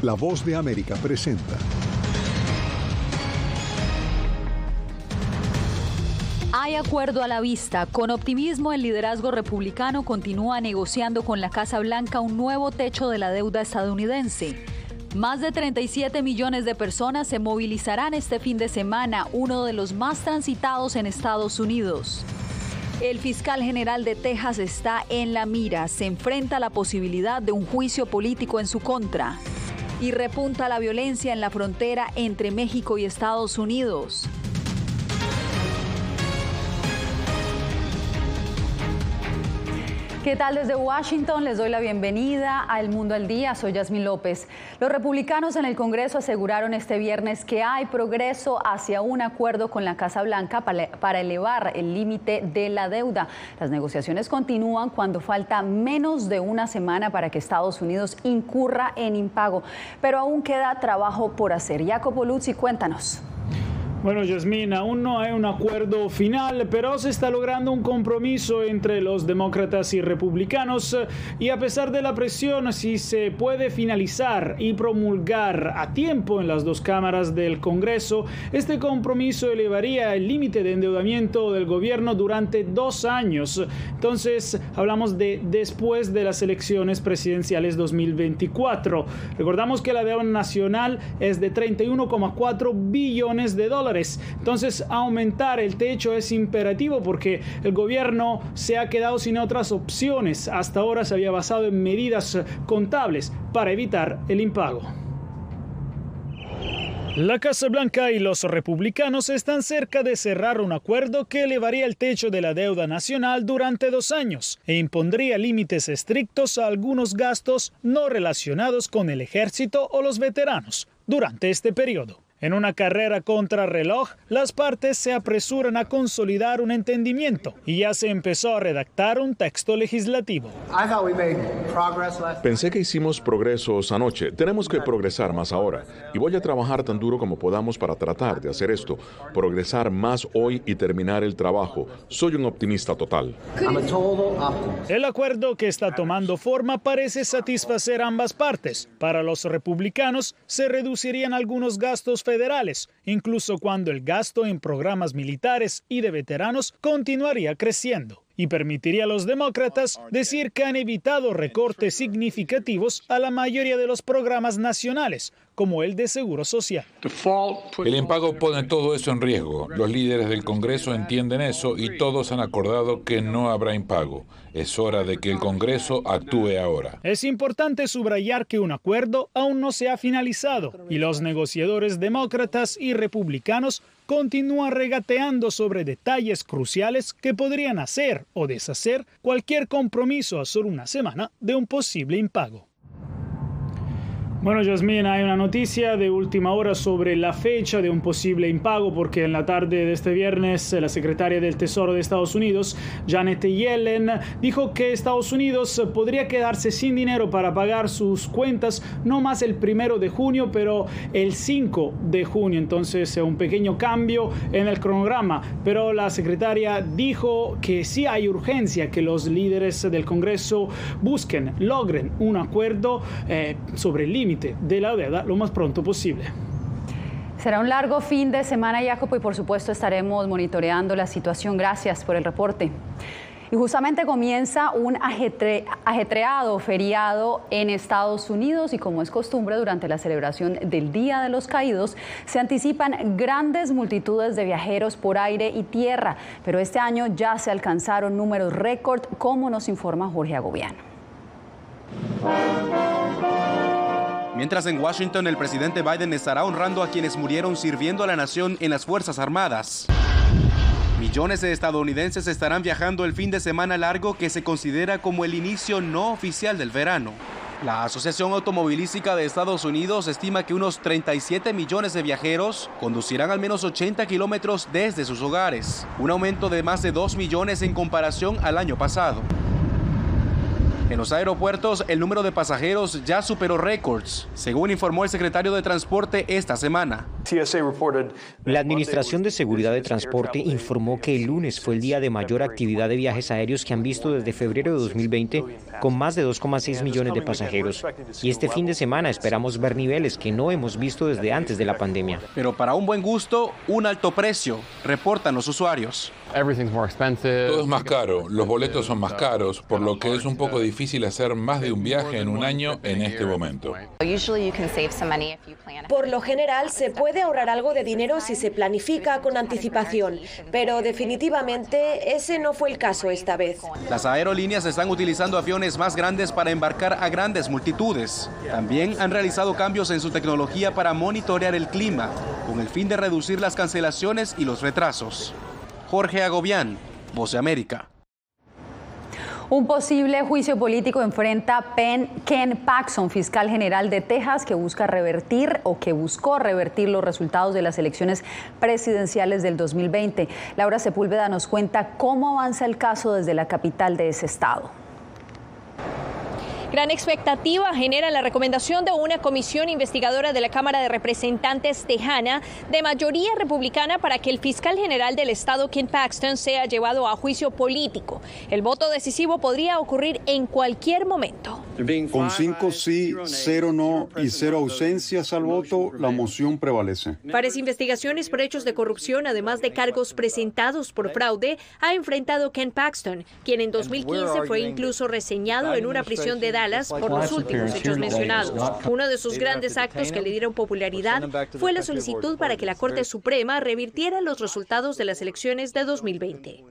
La Voz de América presenta. Hay acuerdo a la vista. Con optimismo, el liderazgo republicano continúa negociando con la Casa Blanca un nuevo techo de la deuda estadounidense. Más de 37 millones de personas se movilizarán este fin de semana, uno de los más transitados en Estados Unidos. El fiscal general de Texas está en la mira. Se enfrenta a la posibilidad de un juicio político en su contra. Y repunta la violencia en la frontera entre México y Estados Unidos. ¿Qué tal desde Washington? Les doy la bienvenida a El Mundo al Día. Soy Yasmín López. Los republicanos en el Congreso aseguraron este viernes que hay progreso hacia un acuerdo con la Casa Blanca para elevar el límite de la deuda. Las negociaciones continúan cuando falta menos de una semana para que Estados Unidos incurra en impago. Pero aún queda trabajo por hacer. Jacopo Luzzi, cuéntanos. Bueno, Yasmín, aún no hay un acuerdo final, pero se está logrando un compromiso entre los demócratas y republicanos y a pesar de la presión, si se puede finalizar y promulgar a tiempo en las dos cámaras del Congreso, este compromiso elevaría el límite de endeudamiento del gobierno durante 2 años. Entonces, hablamos de después de las elecciones presidenciales 2024. Recordamos que la deuda nacional es de 31,4 billones de dólares. Entonces, aumentar el techo es imperativo porque el gobierno se ha quedado sin otras opciones. Hasta ahora se había basado en medidas contables para evitar el impago. La Casa Blanca y los republicanos están cerca de cerrar un acuerdo que elevaría el techo de la deuda nacional durante 2 años e impondría límites estrictos a algunos gastos no relacionados con el ejército o los veteranos durante este periodo. En una carrera contra reloj, las partes se apresuran a consolidar un entendimiento y ya se empezó a redactar un texto legislativo. Pensé que hicimos progresos anoche. Tenemos que progresar más ahora. Y voy a trabajar tan duro como podamos para tratar de hacer esto. Progresar más hoy y terminar el trabajo. Soy un optimista total. El acuerdo que está tomando forma parece satisfacer ambas partes. Para los republicanos, se reducirían algunos gastos federales, incluso cuando el gasto en programas militares y de veteranos continuaría creciendo, y permitiría a los demócratas decir que han evitado recortes significativos a la mayoría de los programas nacionales, como el de Seguro Social. El impago pone todo eso en riesgo. Los líderes del Congreso entienden eso y todos han acordado que no habrá impago. Es hora de que el Congreso actúe ahora. Es importante subrayar que un acuerdo aún no se ha finalizado y los negociadores demócratas y republicanos continúan regateando sobre detalles cruciales que podrían hacer o deshacer cualquier compromiso a solo una semana de un posible impago. Bueno, Yasmín, hay una noticia de última hora sobre la fecha de un posible impago, porque en la tarde de este viernes la secretaria del Tesoro de Estados Unidos, Janet Yellen, dijo que Estados Unidos podría quedarse sin dinero para pagar sus cuentas no más el 1 de junio, pero el 5 de junio. Entonces, un pequeño cambio en el cronograma. Pero la secretaria dijo que sí hay urgencia que los líderes del Congreso logren un acuerdo sobre el límite de la deuda lo más pronto posible. Será un largo fin de semana, Jacopo, y por supuesto estaremos monitoreando la situación. Gracias por el reporte. Y justamente comienza un ajetreado feriado en Estados Unidos y como es costumbre durante la celebración del Día de los Caídos, se anticipan grandes multitudes de viajeros por aire y tierra, pero este año ya se alcanzaron números récord, como nos informa Jorge Agobiano. Mientras en Washington el presidente Biden estará honrando a quienes murieron sirviendo a la nación en las Fuerzas Armadas. Millones de estadounidenses estarán viajando el fin de semana largo que se considera como el inicio no oficial del verano. La Asociación Automovilística de Estados Unidos estima que unos 37 millones de viajeros conducirán al menos 80 kilómetros desde sus hogares, un aumento de más de 2 millones en comparación al año pasado. En los aeropuertos, el número de pasajeros ya superó récords, según informó el secretario de Transporte esta semana. La Administración de Seguridad de Transporte informó que el lunes fue el día de mayor actividad de viajes aéreos que han visto desde febrero de 2020, con más de 2,6 millones de pasajeros. Y este fin de semana esperamos ver niveles que no hemos visto desde antes de la pandemia. Pero para un buen gusto, un alto precio, reportan los usuarios. Todo es más caro, los boletos son más caros, por lo que es un poco difícil hacer más de un viaje en un año en este momento. Por lo general, se puede ahorrar algo de dinero si se planifica con anticipación, pero definitivamente ese no fue el caso esta vez. Las aerolíneas están utilizando aviones más grandes para embarcar a grandes multitudes. También han realizado cambios en su tecnología para monitorear el clima, con el fin de reducir las cancelaciones y los retrasos. Jorge Agobián, Voz de América. Un posible juicio político enfrenta a Ken Paxton, fiscal general de Texas, que buscó revertir los resultados de las elecciones presidenciales del 2020. Laura Sepúlveda nos cuenta cómo avanza el caso desde la capital de ese estado. Gran expectativa genera la recomendación de una comisión investigadora de la Cámara de Representantes tejana de mayoría republicana para que el fiscal general del estado, Ken Paxton, sea llevado a juicio político. El voto decisivo podría ocurrir en cualquier momento. Con 5 sí, 0 no y 0 ausencias al voto, la moción prevalece. Varias investigaciones por hechos de corrupción, además de cargos presentados por fraude, ha enfrentado Ken Paxton, quien en 2015 fue incluso reseñado en una prisión de Dallas por los últimos hechos mencionados. Uno de sus grandes actos que le dieron popularidad fue la solicitud para que la Corte Suprema revirtiera los resultados de las elecciones de 2020.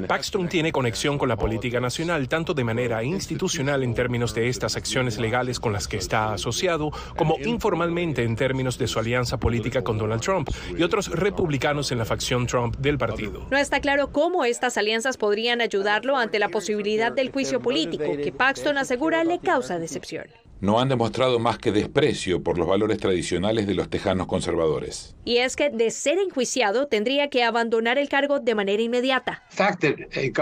Paxton tiene conexión con la política nacional, tanto de manera institucional en términos de estas acciones legales con las que está asociado, como informalmente en términos de su alianza política con Donald Trump y otros republicanos en la facción Trump del partido. No está claro cómo estas alianzas podrían ayudarlo ante la posibilidad del juicio político, que Paxton asegura le causa decepción. No han demostrado más que desprecio por los valores tradicionales de los tejanos conservadores. Y es que, de ser enjuiciado, tendría que abandonar el cargo de manera inmediata.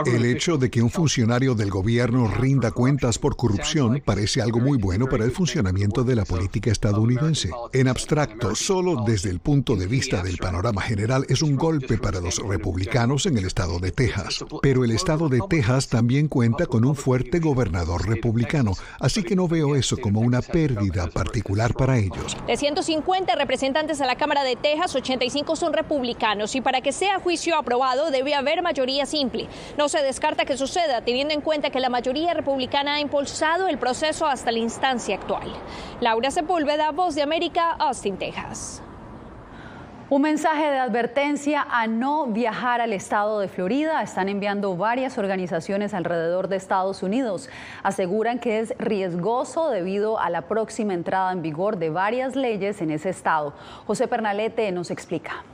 El hecho de que un funcionario del gobierno rinda cuentas por corrupción parece algo muy bueno para el funcionamiento de la política estadounidense. En abstracto, solo desde el punto de vista del panorama general, es un golpe para los republicanos en el estado de Texas. Pero el estado de Texas también cuenta con un fuerte gobernador republicano, así que no veo eso como una pérdida particular para ellos. De 150 representantes a la Cámara de Texas, 85 son republicanos y para que sea juicio aprobado debe haber mayoría simple. No se descarta que suceda, teniendo en cuenta que la mayoría republicana ha impulsado el proceso hasta la instancia actual. Laura Sepúlveda, Voz de América, Austin, Texas. Un mensaje de advertencia a no viajar al estado de Florida. Están enviando varias organizaciones alrededor de Estados Unidos. Aseguran que es riesgoso debido a la próxima entrada en vigor de varias leyes en ese estado. José Pernalete nos explica.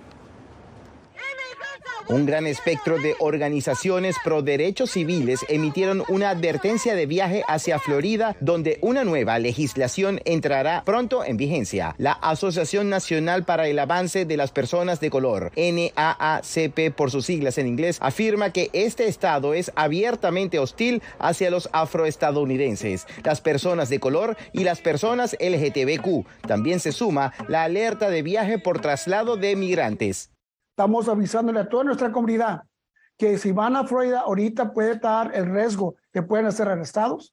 Un gran espectro de organizaciones pro derechos civiles emitieron una advertencia de viaje hacia Florida, donde una nueva legislación entrará pronto en vigencia. La Asociación Nacional para el Avance de las Personas de Color, NAACP por sus siglas en inglés, afirma que este estado es abiertamente hostil hacia los afroestadounidenses, las personas de color y las personas LGTBQ. También se suma la alerta de viaje por traslado de migrantes. Estamos avisándole a toda nuestra comunidad que si van a Florida, ahorita puede estar el riesgo que pueden ser arrestados.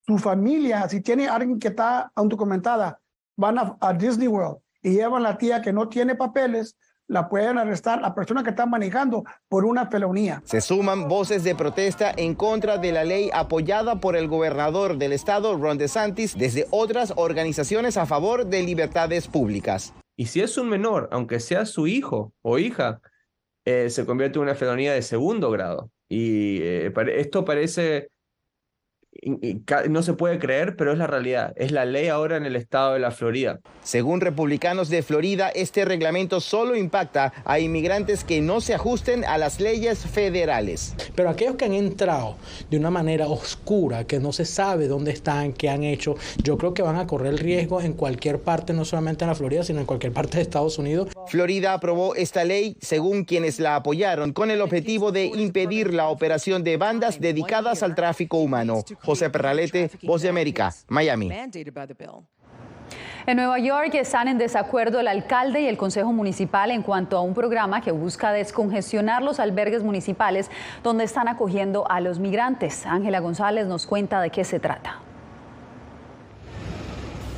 Su familia, si tiene alguien que está undocumentada, van a Disney World y llevan a la tía que no tiene papeles, la pueden arrestar la persona que está manejando por una felonía. Se suman voces de protesta en contra de la ley apoyada por el gobernador del estado, Ron DeSantis, desde otras organizaciones a favor de libertades públicas. Y si es un menor, aunque sea su hijo o hija, se convierte en una felonía de segundo grado. Y esto parece... no se puede creer, pero es la realidad. Es la ley ahora en el estado de la Florida. Según republicanos de Florida, este reglamento solo impacta a inmigrantes que no se ajusten a las leyes federales. Pero aquellos que han entrado de una manera oscura, que no se sabe dónde están, qué han hecho, yo creo que van a correr el riesgo en cualquier parte, no solamente en la Florida, sino en cualquier parte de Estados Unidos. Florida aprobó esta ley, según quienes la apoyaron, con el objetivo de impedir la operación de bandas dedicadas al tráfico humano. José Pernalete, Voz de América, Miami. En Nueva York están en desacuerdo el alcalde y el Consejo Municipal en cuanto a un programa que busca descongestionar los albergues municipales donde están acogiendo a los migrantes. Ángela González nos cuenta de qué se trata.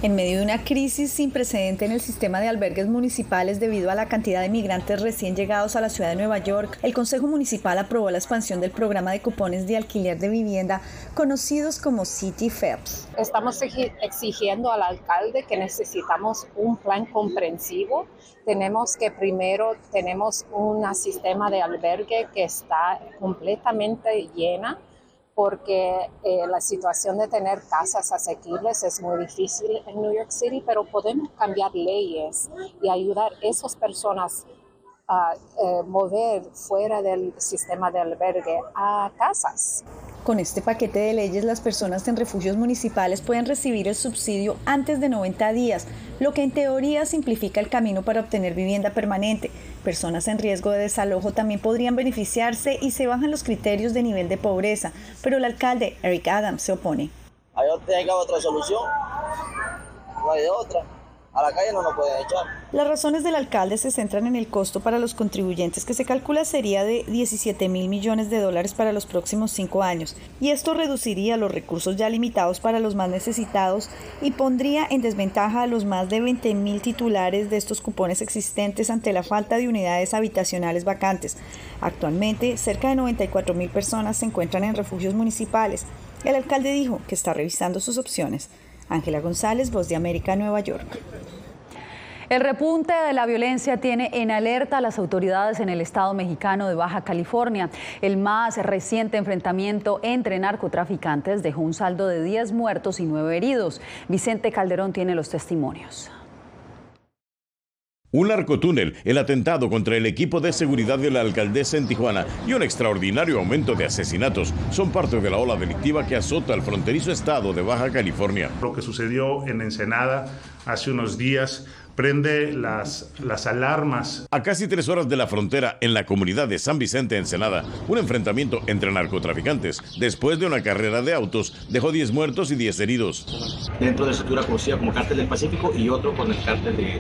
En medio de una crisis sin precedente en el sistema de albergues municipales debido a la cantidad de migrantes recién llegados a la ciudad de Nueva York, el Consejo Municipal aprobó la expansión del programa de cupones de alquiler de vivienda conocidos como City FEPS. Estamos exigiendo al alcalde que necesitamos un plan comprensivo. Tenemos un sistema de albergue que está completamente llena, porque la situación de tener casas asequibles es muy difícil en New York City, pero podemos cambiar leyes y ayudar a esas personas a mover fuera del sistema de albergue a casas. Con este paquete de leyes, las personas en refugios municipales pueden recibir el subsidio antes de 90 días, lo que en teoría simplifica el camino para obtener vivienda permanente. Personas en riesgo de desalojo también podrían beneficiarse y se bajan los criterios de nivel de pobreza, pero el alcalde Eric Adams se opone. Hay otra solución, no hay de otra. A la calle no nos pueden echar. Las razones del alcalde se centran en el costo para los contribuyentes, que se calcula sería de $17.000 millones para los próximos 5 años, y esto reduciría los recursos ya limitados para los más necesitados y pondría en desventaja a los más de 20.000 titulares de estos cupones existentes ante la falta de unidades habitacionales vacantes. Actualmente, cerca de 94.000 personas se encuentran en refugios municipales. El alcalde dijo que está revisando sus opciones. Ángela González, Voz de América, Nueva York. El repunte de la violencia tiene en alerta a las autoridades en el estado mexicano de Baja California. El más reciente enfrentamiento entre narcotraficantes dejó un saldo de 10 muertos y 9 heridos. Vicente Calderón tiene los testimonios. Un narcotúnel, el atentado contra el equipo de seguridad de la alcaldesa en Tijuana y un extraordinario aumento de asesinatos son parte de la ola delictiva que azota al fronterizo estado de Baja California. Lo que sucedió en Ensenada hace unos días prende las alarmas. A casi 3 horas de la frontera, en la comunidad de San Vicente, Ensenada, un enfrentamiento entre narcotraficantes, después de una carrera de autos, dejó 10 muertos y 10 heridos. Dentro de la estructura conocida como Cártel del Pacífico y otro con el Cártel de...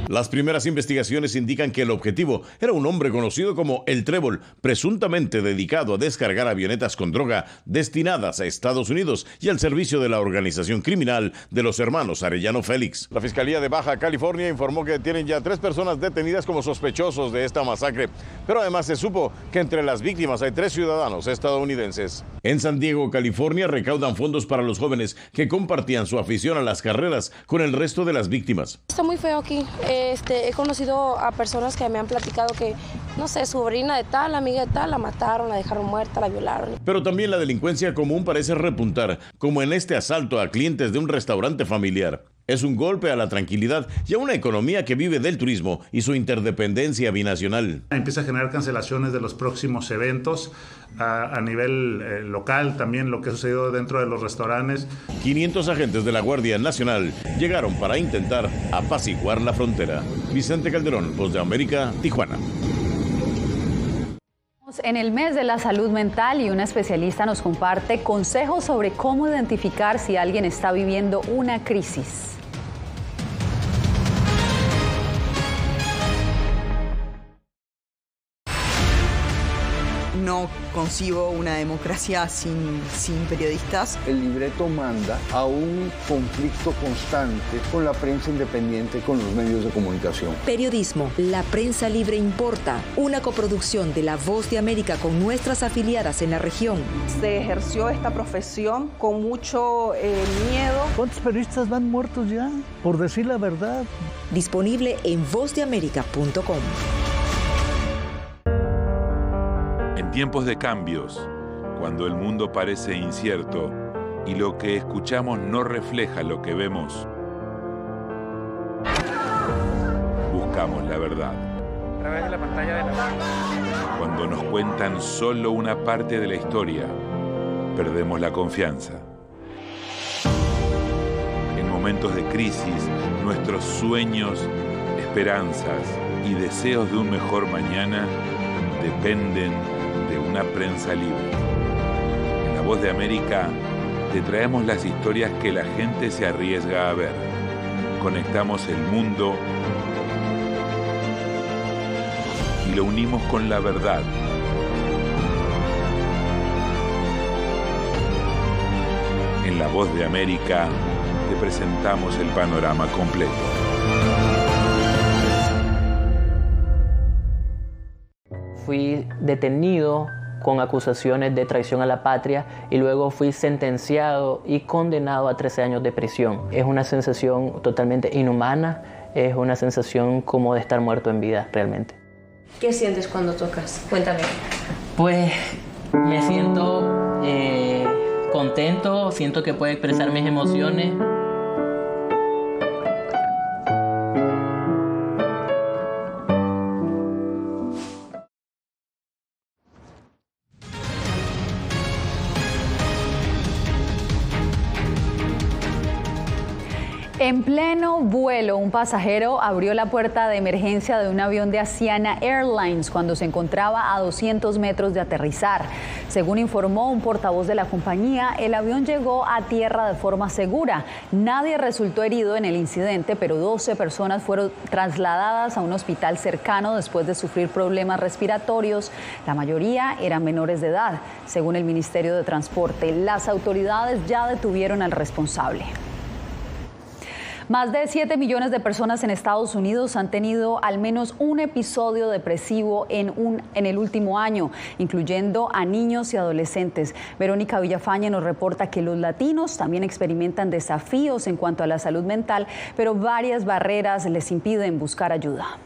Las primeras investigaciones indican que el objetivo era un hombre conocido como El Trébol, presuntamente dedicado a descargar avionetas con droga destinadas a Estados Unidos y al servicio de la organización criminal de los hermanos Arellano Félix. La Fiscalía de Baja California informó que tienen ya 3 personas detenidas como sospechosos de esta masacre, pero además se supo que entre las víctimas hay 3 ciudadanos estadounidenses. En San Diego, California, recaudan fondos para los jóvenes que compartían su afición a las carreras con el resto de las víctimas. Está muy feo aquí. He conocido a personas que me han platicado que, no sé, su sobrina de tal, amiga de tal, la mataron, la dejaron muerta, la violaron. Pero también la delincuencia común parece repuntar, como en este asalto a clientes de un restaurante familiar. Es un golpe a la tranquilidad y a una economía que vive del turismo y su interdependencia binacional. Empieza a generar cancelaciones de los próximos eventos a nivel local, también lo que ha sucedido dentro de los restaurantes. 500 agentes de la Guardia Nacional llegaron para intentar apaciguar la frontera. Vicente Calderón, Voz de América, Tijuana. En el mes de la salud mental y una especialista nos comparte consejos sobre cómo identificar si alguien está viviendo una crisis. No concibo una democracia sin periodistas. El libreto manda a un conflicto constante con la prensa independiente, con los medios de comunicación. Periodismo, la prensa libre importa. Una coproducción de La Voz de América con nuestras afiliadas en la región. Se ejerció esta profesión con mucho miedo. ¿Cuántos periodistas van muertos ya? Por decir la verdad. Disponible en vozdeamerica.com. En tiempos de cambios, cuando el mundo parece incierto y lo que escuchamos no refleja lo que vemos, buscamos la verdad. A través de la pantalla de la... Cuando nos cuentan solo una parte de la historia, perdemos la confianza. En momentos de crisis, nuestros sueños, esperanzas y deseos de un mejor mañana dependen de una prensa libre. En La Voz de América te traemos las historias que la gente se arriesga a ver. conectamos el mundo y lo unimos con la verdad. En La Voz de América te presentamos el panorama completo. Fui detenido con acusaciones de traición a la patria y luego fui sentenciado y condenado a 13 años de prisión. Es una sensación totalmente inhumana, es una sensación como de estar muerto en vida realmente. ¿Qué sientes cuando tocas? Cuéntame. Pues me siento contento, siento que puedo expresar mis emociones. En pleno vuelo, un pasajero abrió la puerta de emergencia de un avión de Asiana Airlines cuando se encontraba a 200 metros de aterrizar. Según informó un portavoz de la compañía, el avión llegó a tierra de forma segura. Nadie resultó herido en el incidente, pero 12 personas fueron trasladadas a un hospital cercano después de sufrir problemas respiratorios. La mayoría eran menores de edad. Según el Ministerio de Transporte, las autoridades ya detuvieron al responsable. Más de 7 millones de personas en Estados Unidos han tenido al menos un episodio depresivo en el último año, incluyendo a niños y adolescentes. Verónica Villafañe nos reporta que los latinos también experimentan desafíos en cuanto a la salud mental, pero varias barreras les impiden buscar ayuda.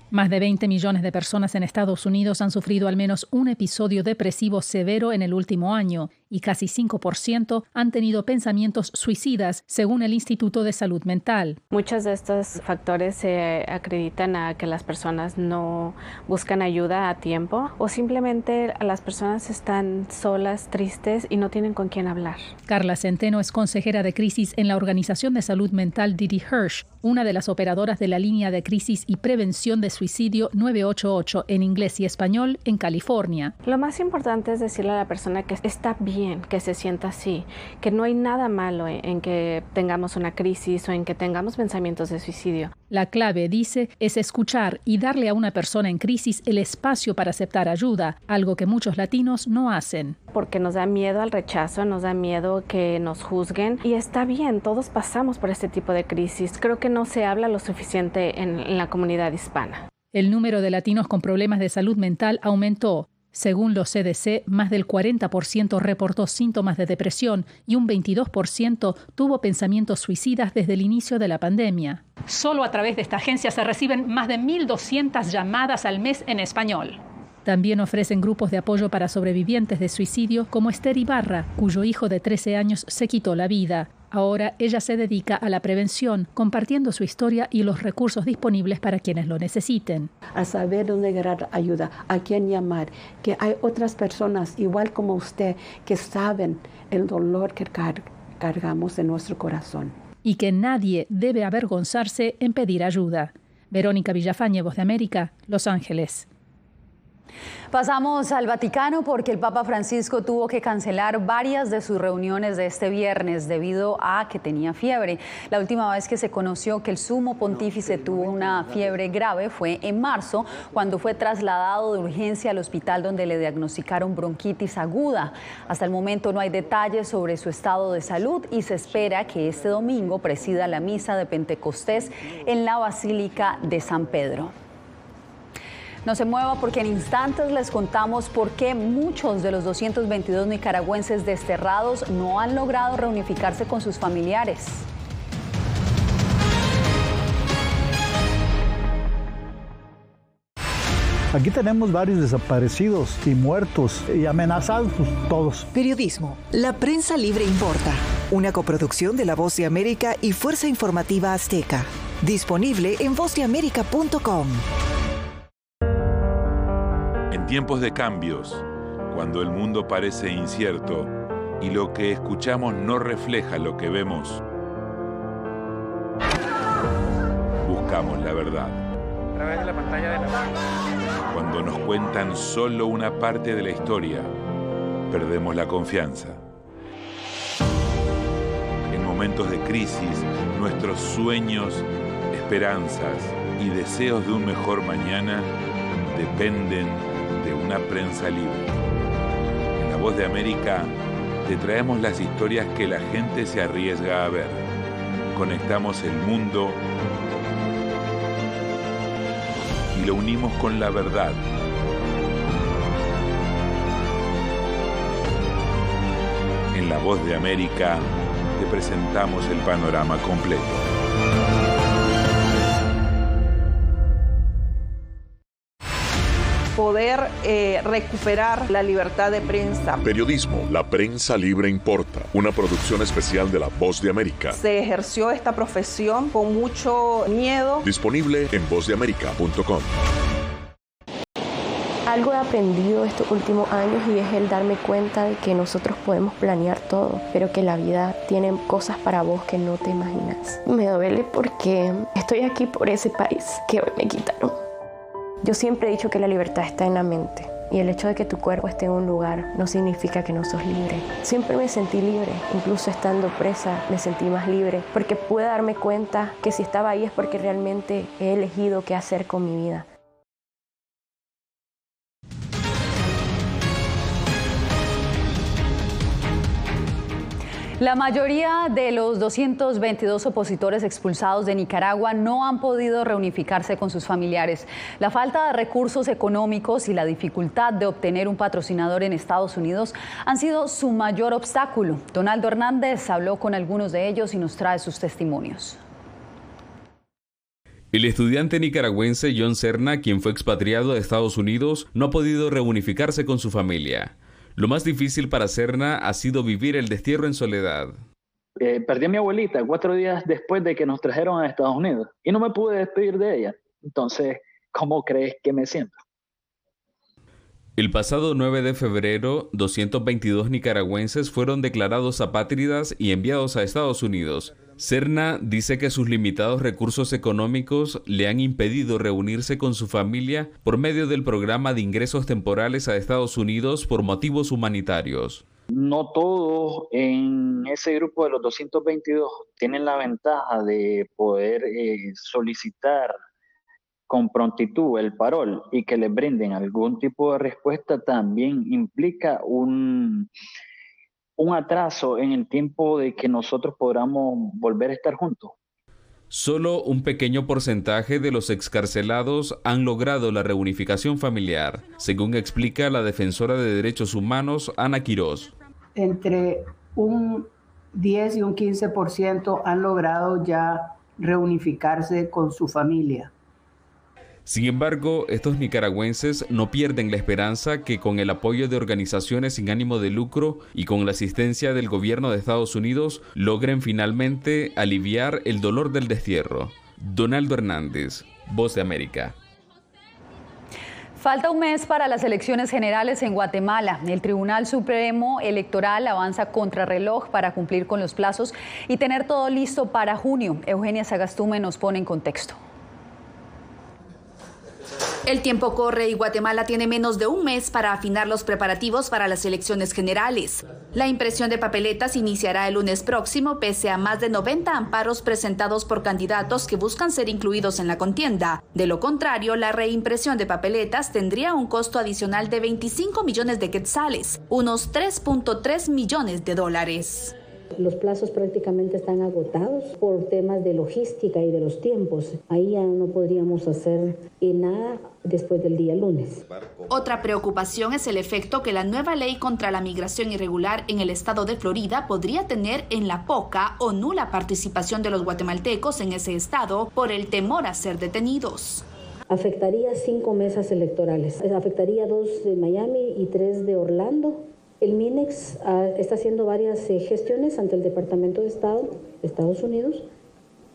Más de 20 millones de personas en Estados Unidos han sufrido al menos un episodio depresivo severo en el último año y casi 5% han tenido pensamientos suicidas, según el Instituto de Salud Mental. Muchos de estos factores se acreditan a que las personas no buscan ayuda a tiempo o simplemente las personas están solas, tristes y no tienen con quién hablar. Carla Centeno es consejera de crisis en la Organización de Salud Mental Didi Hirsch, una de las operadoras de la línea de crisis y prevención de suicidio 988 en inglés y español en California. Lo más importante es decirle a la persona que está bien, que se sienta así, que no hay nada malo en que tengamos una crisis o en que tengamos pensamientos de suicidio. La clave, dice, es escuchar y darle a una persona en crisis el espacio para aceptar ayuda, algo que muchos latinos no hacen. Porque nos da miedo al rechazo, nos da miedo que nos juzguen y está bien, todos pasamos por este tipo de crisis. Creo que no se habla lo suficiente en la comunidad hispana. El número de latinos con problemas de salud mental aumentó. Según los CDC, más del 40% reportó síntomas de depresión y un 22% tuvo pensamientos suicidas desde el inicio de la pandemia. Solo a través de esta agencia se reciben más de 1.200 llamadas al mes en español. También ofrecen grupos de apoyo para sobrevivientes de suicidio como Esther Ibarra, cuyo hijo de 13 años se quitó la vida. Ahora ella se dedica a la prevención, compartiendo su historia y los recursos disponibles para quienes lo necesiten. A saber dónde agarrar ayuda, a quién llamar, que hay otras personas igual como usted que saben el dolor que cargamos en nuestro corazón. Y que nadie debe avergonzarse en pedir ayuda. Verónica Villafañe, Voz de América, Los Ángeles. Pasamos al Vaticano porque el Papa Francisco tuvo que cancelar varias de sus reuniones de este viernes debido a que tenía fiebre. La última vez que se conoció que el sumo pontífice tuvo una fiebre grave fue en marzo, cuando fue trasladado de urgencia al hospital donde le diagnosticaron bronquitis aguda. Hasta el momento no hay detalles sobre su estado de salud y se espera que este domingo presida la misa de Pentecostés en la Basílica de San Pedro. No se mueva porque en instantes les contamos por qué muchos de los 222 nicaragüenses desterrados no han logrado reunificarse con sus familiares. Aquí tenemos varios desaparecidos y muertos y amenazados todos. Periodismo. La prensa libre importa. Una coproducción de La Voz de América y Fuerza Informativa Azteca. Disponible en vozdeamerica.com. En tiempos de cambios, cuando el mundo parece incierto y lo que escuchamos no refleja lo que vemos, buscamos la verdad. A través de la pantalla de la mano. Cuando nos cuentan solo una parte de la historia, perdemos la confianza. En momentos de crisis, nuestros sueños, esperanzas y deseos de un mejor mañana dependen de una prensa libre. En La Voz de América te traemos las historias que la gente se arriesga a ver. Conectamos el mundo y lo unimos con la verdad. En La Voz de América te presentamos el panorama completo. Poder recuperar la libertad de prensa. Periodismo, la prensa libre importa. Una producción especial de La Voz de América. Se ejerció esta profesión con mucho miedo. Disponible en vozdeamerica.com. Algo he aprendido estos últimos años y es el darme cuenta de que nosotros podemos planear todo, pero que la vida tiene cosas para vos que no te imaginas. Me duele porque estoy aquí por ese país que hoy me quitaron. Yo siempre he dicho que la libertad está en la mente y el hecho de que tu cuerpo esté en un lugar no significa que no sos libre. Siempre me sentí libre, incluso estando presa me sentí más libre porque pude darme cuenta que si estaba ahí es porque realmente he elegido qué hacer con mi vida. La mayoría de los 222 opositores expulsados de Nicaragua no han podido reunificarse con sus familiares. La falta de recursos económicos y la dificultad de obtener un patrocinador en Estados Unidos han sido su mayor obstáculo. Donaldo Hernández habló con algunos de ellos y nos trae sus testimonios. El estudiante nicaragüense John Serna, quien fue expatriado a Estados Unidos, no ha podido reunificarse con su familia. Lo más difícil para Serna ha sido vivir el destierro en soledad. Perdí a mi abuelita 4 días después de que nos trajeron a Estados Unidos y no me pude despedir de ella. Entonces, ¿cómo crees que me siento? El pasado 9 de febrero, 222 nicaragüenses fueron declarados apátridas y enviados a Estados Unidos. Serna dice que sus limitados recursos económicos le han impedido reunirse con su familia por medio del programa de ingresos temporales a Estados Unidos por motivos humanitarios. No todos en ese grupo de los 222 tienen la ventaja de poder solicitar con prontitud el parol y que les brinden algún tipo de respuesta. También implica un atraso en el tiempo de que nosotros podamos volver a estar juntos. Solo un pequeño porcentaje de los excarcelados han logrado la reunificación familiar, según explica la defensora de derechos humanos Ana Quiroz. Entre un 10 y un 15% han logrado ya reunificarse con su familia. Sin embargo, estos nicaragüenses no pierden la esperanza que con el apoyo de organizaciones sin ánimo de lucro y con la asistencia del gobierno de Estados Unidos logren finalmente aliviar el dolor del destierro. Donaldo Hernández, Voz de América. Falta un mes para las elecciones generales en Guatemala. El Tribunal Supremo Electoral avanza contrarreloj para cumplir con los plazos y tener todo listo para junio. Eugenia Sagastume nos pone en contexto. El tiempo corre y Guatemala tiene menos de un mes para afinar los preparativos para las elecciones generales. La impresión de papeletas iniciará el lunes próximo, pese a más de 90 amparos presentados por candidatos que buscan ser incluidos en la contienda. De lo contrario, la reimpresión de papeletas tendría un costo adicional de 25 millones de quetzales, unos 3.3 millones de dólares. Los plazos prácticamente están agotados por temas de logística y de los tiempos. Ahí ya no podríamos hacer nada después del día lunes. Otra preocupación es el efecto que la nueva ley contra la migración irregular en el estado de Florida podría tener en la poca o nula participación de los guatemaltecos en ese estado por el temor a ser detenidos. Afectaría 5 mesas electorales. Afectaría 2 de Miami y 3 de Orlando. El MINEX está haciendo varias gestiones ante el Departamento de Estado de Estados Unidos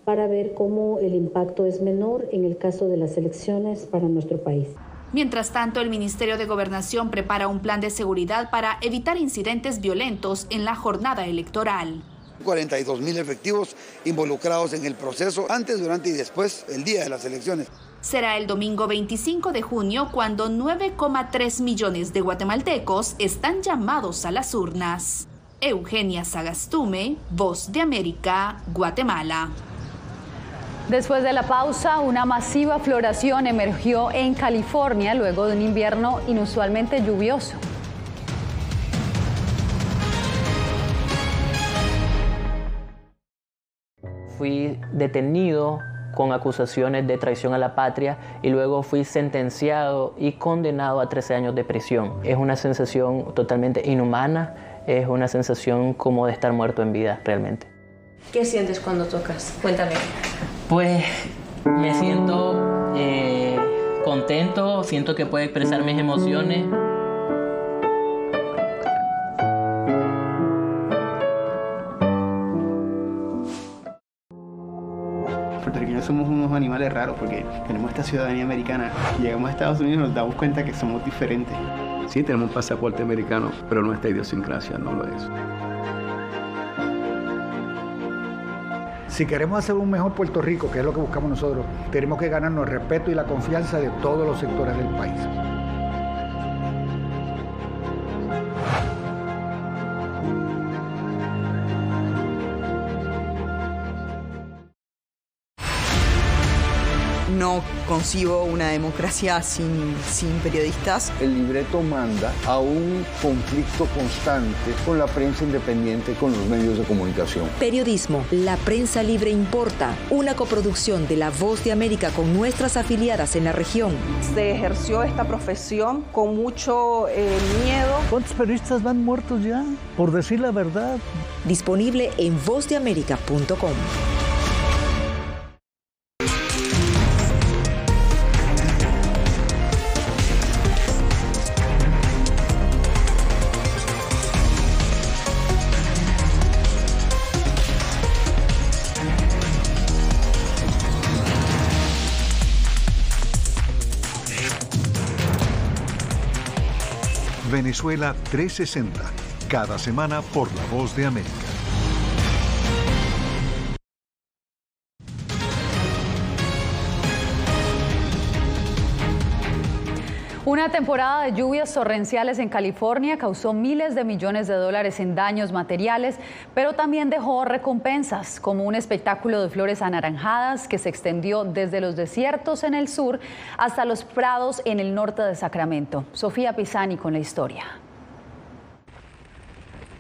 para ver cómo el impacto es menor en el caso de las elecciones para nuestro país. Mientras tanto, el Ministerio de Gobernación prepara un plan de seguridad para evitar incidentes violentos en la jornada electoral. 42,000 efectivos involucrados en el proceso antes, durante y después el día de las elecciones. Será el domingo 25 de junio cuando 9,3 millones de guatemaltecos están llamados a las urnas. Eugenia Sagastume, Voz de América, Guatemala. Después de la pausa, una masiva floración emergió en California luego de un invierno inusualmente lluvioso. Fui detenido con acusaciones de traición a la patria y luego fui sentenciado y condenado a 13 años de prisión. Es una sensación totalmente inhumana, es una sensación como de estar muerto en vida realmente. ¿Qué sientes cuando tocas? Cuéntame. Pues me siento contento, siento que puedo expresar mis emociones. Puertorriqueños somos unos animales raros porque tenemos esta ciudadanía americana. Llegamos a Estados Unidos y nos damos cuenta que somos diferentes. Sí, tenemos un pasaporte americano, pero nuestra idiosincrasia no lo es. Si queremos hacer un mejor Puerto Rico, que es lo que buscamos nosotros, tenemos que ganarnos el respeto y la confianza de todos los sectores del país. No concibo una democracia sin periodistas. El libreto manda a un conflicto constante con la prensa independiente, con los medios de comunicación. Periodismo, La Prensa Libre Importa, una coproducción de La Voz de América con nuestras afiliadas en la región. Se ejerció esta profesión con mucho miedo. ¿Cuántos periodistas van muertos ya? Por decir la verdad. Disponible en vozdeamerica.com. Venezuela 360, cada semana por La Voz de América. Una temporada de lluvias torrenciales en California causó miles de millones de dólares en daños materiales, pero también dejó recompensas, como un espectáculo de flores anaranjadas que se extendió desde los desiertos en el sur hasta los prados en el norte de Sacramento. Sofía Pisani con la historia.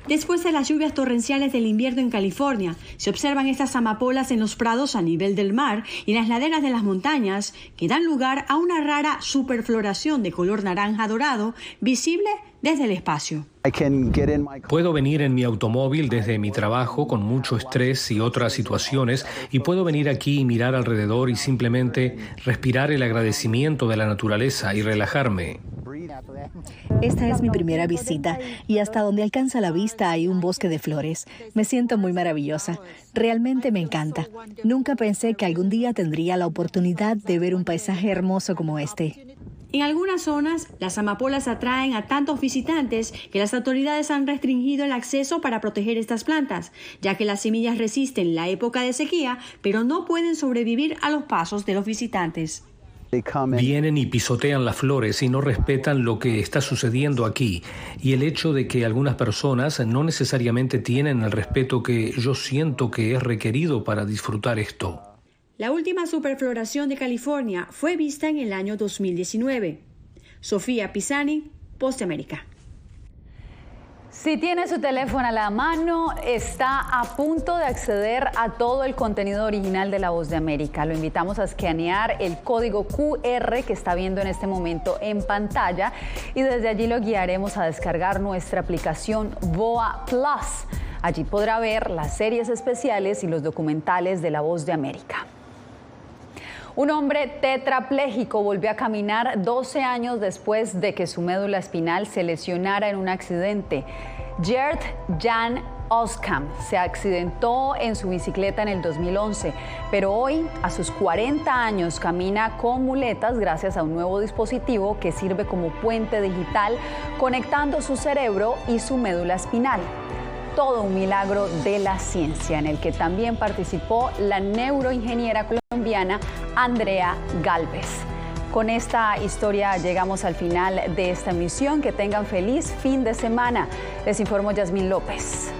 Después de las lluvias torrenciales del invierno en California, se observan estas amapolas en los prados a nivel del mar y en las laderas de las montañas, que dan lugar a una rara superfloración de color naranja dorado visible desde el espacio. Puedo venir en mi automóvil desde mi trabajo con mucho estrés y otras situaciones y puedo venir aquí y mirar alrededor y simplemente respirar el agradecimiento de la naturaleza y relajarme. Esta es mi primera visita y hasta donde alcanza la vista hay un bosque de flores. Me siento muy maravillosa. Realmente me encanta. Nunca pensé que algún día tendría la oportunidad de ver un paisaje hermoso como este. En algunas zonas, las amapolas atraen a tantos visitantes que las autoridades han restringido el acceso para proteger estas plantas, ya que las semillas resisten la época de sequía, pero no pueden sobrevivir a los pasos de los visitantes. Vienen y pisotean las flores y no respetan lo que está sucediendo aquí, y el hecho de que algunas personas no necesariamente tienen el respeto que yo siento que es requerido para disfrutar esto. La última superfloración de California fue vista en el año 2019. Sofía Pisani, Voz de América. Si tiene su teléfono a la mano, está a punto de acceder a todo el contenido original de La Voz de América. Lo invitamos a escanear el código QR que está viendo en este momento en pantalla y desde allí lo guiaremos a descargar nuestra aplicación VOA Plus. Allí podrá ver las series especiales y los documentales de La Voz de América. Un hombre tetrapléjico volvió a caminar 12 años después de que su médula espinal se lesionara en un accidente. Gert Jan Oskam se accidentó en su bicicleta en el 2011, pero hoy, a sus 40 años, camina con muletas gracias a un nuevo dispositivo que sirve como puente digital conectando su cerebro y su médula espinal. Todo un milagro de la ciencia, en el que también participó la neuroingeniera colombiana Andrea Gálvez. Con esta historia llegamos al final de esta emisión. Que tengan feliz fin de semana. Les informó Yasmín López.